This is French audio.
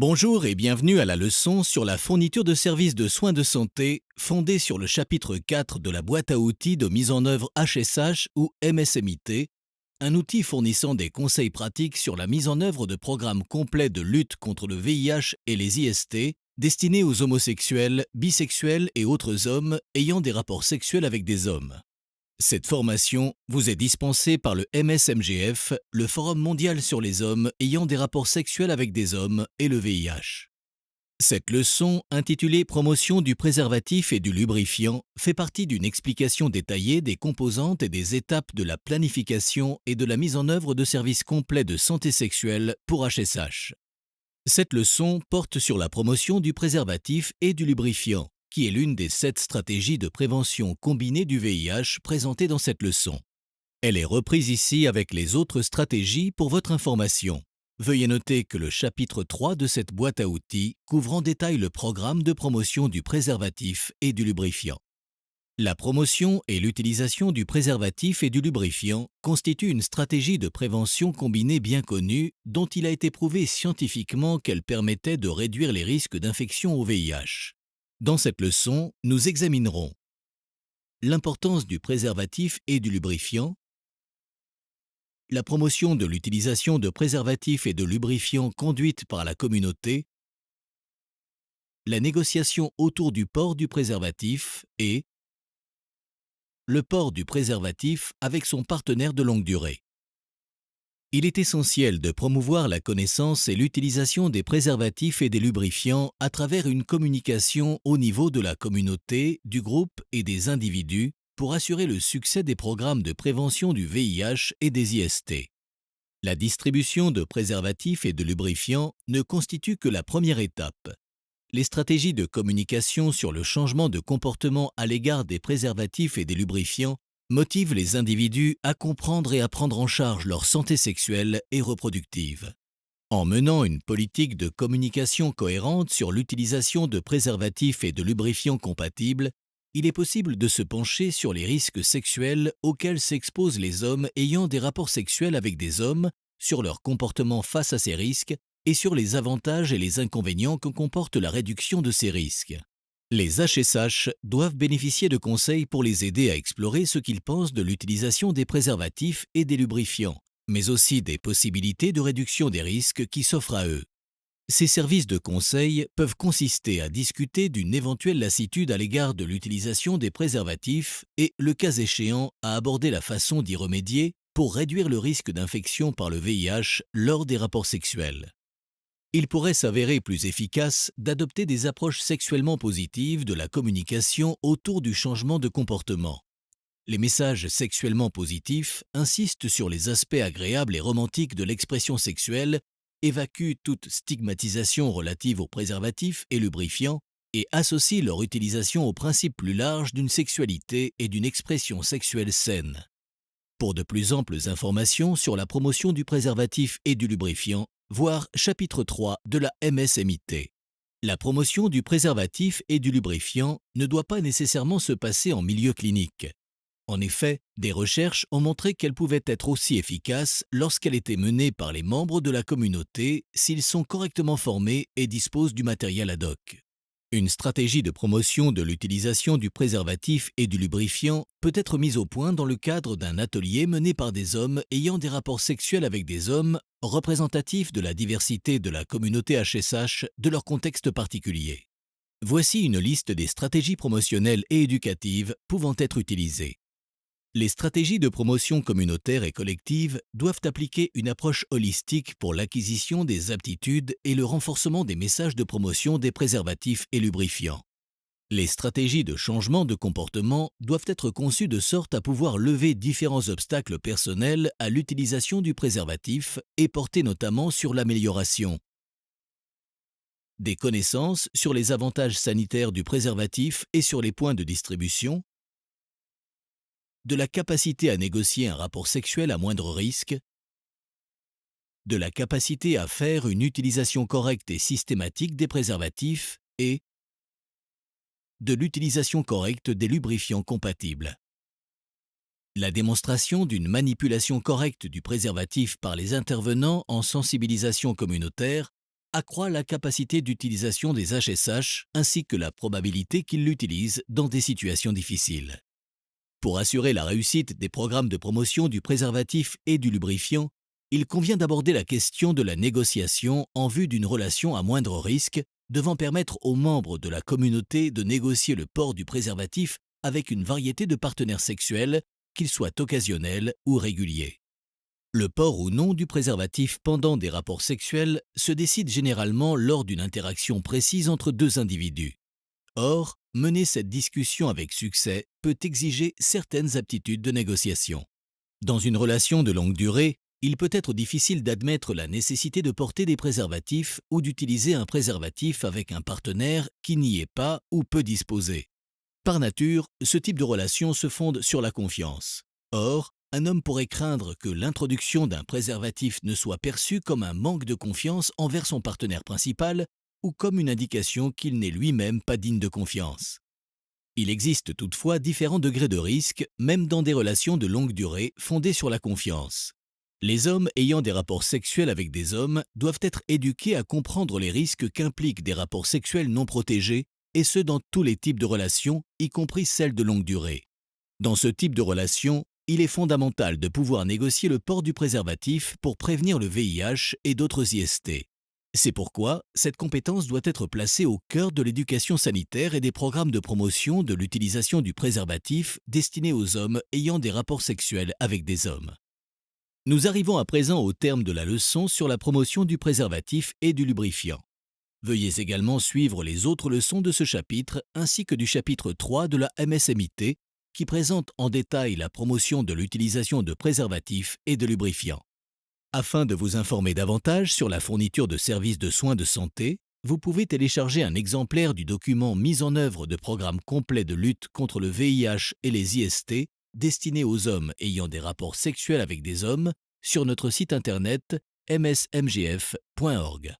Bonjour et bienvenue à la leçon sur la fourniture de services de soins de santé fondée sur le chapitre 4 de la boîte à outils de mise en œuvre HSH ou MSMIT, un outil fournissant des conseils pratiques sur la mise en œuvre de programmes complets de lutte contre le VIH et les IST destinés aux homosexuels, bisexuels et autres hommes ayant des rapports sexuels avec des hommes. Cette formation vous est dispensée par le MSMGF, le Forum mondial sur les hommes ayant des rapports sexuels avec des hommes et le VIH. Cette leçon, intitulée Promotion du préservatif et du lubrifiant, fait partie d'une explication détaillée des composantes et des étapes de la planification et de la mise en œuvre de services complets de santé sexuelle pour HSH. Cette leçon porte sur la promotion du préservatif et du lubrifiant, qui est l'une des 7 stratégies de prévention combinée du VIH présentées dans cette leçon. Elle est reprise ici avec les autres stratégies pour votre information. Veuillez noter que le chapitre 3 de cette boîte à outils couvre en détail le programme de promotion du préservatif et du lubrifiant. La promotion et l'utilisation du préservatif et du lubrifiant constituent une stratégie de prévention combinée bien connue dont il a été prouvé scientifiquement qu'elle permettait de réduire les risques d'infection au VIH. Dans cette leçon, nous examinerons l'importance du préservatif et du lubrifiant, la promotion de l'utilisation de préservatifs et de lubrifiants conduite par la communauté, la négociation autour du port du préservatif et le port du préservatif avec son partenaire de longue durée. Il est essentiel de promouvoir la connaissance et l'utilisation des préservatifs et des lubrifiants à travers une communication au niveau de la communauté, du groupe et des individus pour assurer le succès des programmes de prévention du VIH et des IST. La distribution de préservatifs et de lubrifiants ne constitue que la première étape. Les stratégies de communication sur le changement de comportement à l'égard des préservatifs et des lubrifiants motivent les individus à comprendre et à prendre en charge leur santé sexuelle et reproductive. En menant une politique de communication cohérente sur l'utilisation de préservatifs et de lubrifiants compatibles, il est possible de se pencher sur les risques sexuels auxquels s'exposent les hommes ayant des rapports sexuels avec des hommes, sur leur comportement face à ces risques et sur les avantages et les inconvénients que comporte la réduction de ces risques. Les HSH doivent bénéficier de conseils pour les aider à explorer ce qu'ils pensent de l'utilisation des préservatifs et des lubrifiants, mais aussi des possibilités de réduction des risques qui s'offrent à eux. Ces services de conseil peuvent consister à discuter d'une éventuelle lassitude à l'égard de l'utilisation des préservatifs et, le cas échéant, à aborder la façon d'y remédier pour réduire le risque d'infection par le VIH lors des rapports sexuels. Il pourrait s'avérer plus efficace d'adopter des approches sexuellement positives de la communication autour du changement de comportement. Les messages sexuellement positifs insistent sur les aspects agréables et romantiques de l'expression sexuelle, évacuent toute stigmatisation relative aux préservatifs et lubrifiants et associent leur utilisation au principe plus large d'une sexualité et d'une expression sexuelle saine. Pour de plus amples informations sur la promotion du préservatif et du lubrifiant, voir chapitre 3 de la MSMIT. La promotion du préservatif et du lubrifiant ne doit pas nécessairement se passer en milieu clinique. En effet, des recherches ont montré qu'elle pouvait être aussi efficace lorsqu'elle était menée par les membres de la communauté s'ils sont correctement formés et disposent du matériel ad hoc. Une stratégie de promotion de l'utilisation du préservatif et du lubrifiant peut être mise au point dans le cadre d'un atelier mené par des hommes ayant des rapports sexuels avec des hommes représentatifs de la diversité de la communauté HSH de leur contexte particulier. Voici une liste des stratégies promotionnelles et éducatives pouvant être utilisées. Les stratégies de promotion communautaire et collective doivent appliquer une approche holistique pour l'acquisition des aptitudes et le renforcement des messages de promotion des préservatifs et lubrifiants. Les stratégies de changement de comportement doivent être conçues de sorte à pouvoir lever différents obstacles personnels à l'utilisation du préservatif et porter notamment sur l'amélioration des connaissances sur les avantages sanitaires du préservatif et sur les points de distribution, de la capacité à négocier un rapport sexuel à moindre risque, de la capacité à faire une utilisation correcte et systématique des préservatifs et de l'utilisation correcte des lubrifiants compatibles. La démonstration d'une manipulation correcte du préservatif par les intervenants en sensibilisation communautaire accroît la capacité d'utilisation des HSH ainsi que la probabilité qu'ils l'utilisent dans des situations difficiles. Pour assurer la réussite des programmes de promotion du préservatif et du lubrifiant, il convient d'aborder la question de la négociation en vue d'une relation à moindre risque, devant permettre aux membres de la communauté de négocier le port du préservatif avec une variété de partenaires sexuels, qu'ils soient occasionnels ou réguliers. Le port ou non du préservatif pendant des rapports sexuels se décide généralement lors d'une interaction précise entre deux individus. Or, mener cette discussion avec succès peut exiger certaines aptitudes de négociation. Dans une relation de longue durée, il peut être difficile d'admettre la nécessité de porter des préservatifs ou d'utiliser un préservatif avec un partenaire qui n'y est pas ou peu disposé. Par nature, ce type de relation se fonde sur la confiance. Or, un homme pourrait craindre que l'introduction d'un préservatif ne soit perçue comme un manque de confiance envers son partenaire principal ou comme une indication qu'il n'est lui-même pas digne de confiance. Il existe toutefois différents degrés de risque, même dans des relations de longue durée fondées sur la confiance. Les hommes ayant des rapports sexuels avec des hommes doivent être éduqués à comprendre les risques qu'impliquent des rapports sexuels non protégés, et ce dans tous les types de relations, y compris celles de longue durée. Dans ce type de relation, il est fondamental de pouvoir négocier le port du préservatif pour prévenir le VIH et d'autres IST. C'est pourquoi cette compétence doit être placée au cœur de l'éducation sanitaire et des programmes de promotion de l'utilisation du préservatif destinés aux hommes ayant des rapports sexuels avec des hommes. Nous arrivons à présent au terme de la leçon sur la promotion du préservatif et du lubrifiant. Veuillez également suivre les autres leçons de ce chapitre ainsi que du chapitre 3 de la MSMIT qui présente en détail la promotion de l'utilisation de préservatifs et de lubrifiants. Afin de vous informer davantage sur la fourniture de services de soins de santé, vous pouvez télécharger un exemplaire du document Mise en œuvre de programmes complets de lutte contre le VIH et les IST destiné aux hommes ayant des rapports sexuels avec des hommes sur notre site internet msmgf.org.